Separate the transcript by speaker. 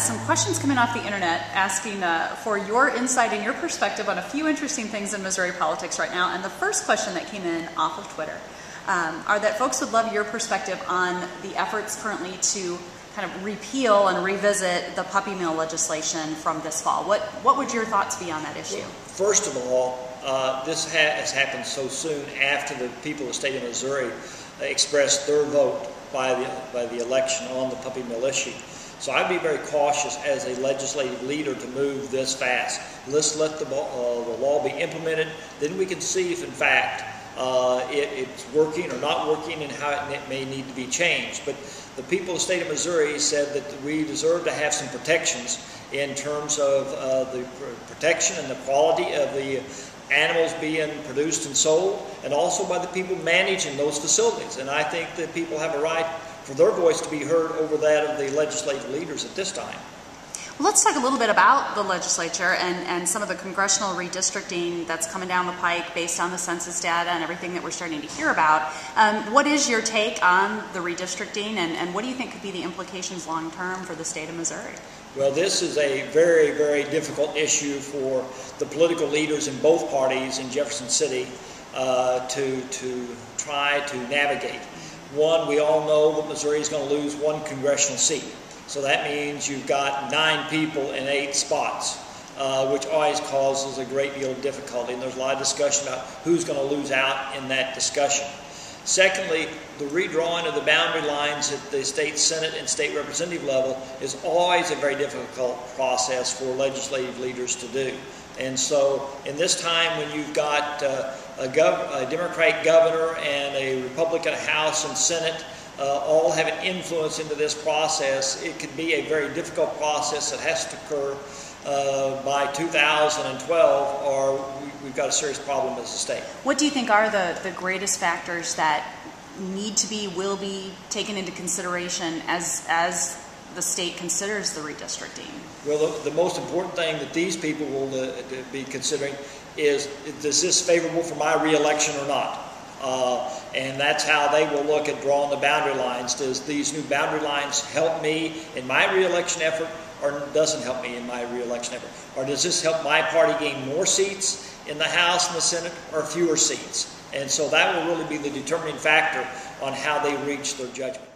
Speaker 1: some questions coming off the internet asking for your insight and your perspective on a few interesting things in Missouri politics right now. And the first question that came in off of Twitter are that folks would love your perspective on the efforts currently to kind of repeal and revisit the puppy mill legislation from this fall. What would your thoughts be on that issue?
Speaker 2: Well, first of all, this has happened so soon after the people of the state of Missouri expressed their vote by the election on the puppy mill issue. So I'd be very cautious as a legislative leader to move this fast. Let's let the law be implemented, then we can see if in fact it's working or not working and how it may need to be changed. But the people of the state of Missouri said that we deserve to have some protections in terms of the protection and the quality of the animals being produced and sold, and also by the people managing those facilities. And I think that people have a right for their voice to be heard over that of the legislative leaders at this time.
Speaker 1: Well, let's talk a little bit about the legislature and some of the congressional redistricting that's coming down the pike based on the census data and everything that we're starting to hear about. What is your take on the redistricting, and what do you think could be the implications long term for the state of Missouri?
Speaker 2: Well, this is a very, very difficult issue for the political leaders in both parties in Jefferson City to try to navigate. One, we all know that Missouri is going to lose one congressional seat. So that means you've got 9 people in 8 spots, which always causes a great deal of difficulty. And there's a lot of discussion about who's going to lose out in that discussion. Secondly, the redrawing of the boundary lines at the state senate and state representative level is always a very difficult process for legislative leaders to do. And so in this time when you've got a Democratic governor and a Republican House and Senate all have an influence into this process, it could be a very difficult process that has to occur by 2012, or we've got a serious problem as a state.
Speaker 1: What do you think are the greatest factors that need to be, will be taken into consideration as the state considers the redistricting?
Speaker 2: Well, the most important thing that these people will be considering is this favorable for my re-election or not? And that's how they will look at drawing the boundary lines. Does these new boundary lines help me in my re-election effort, or doesn't help me in my re-election effort? Or does this help my party gain more seats in the House and the Senate, or fewer seats? And so that will really be the determining factor on how they reach their judgment.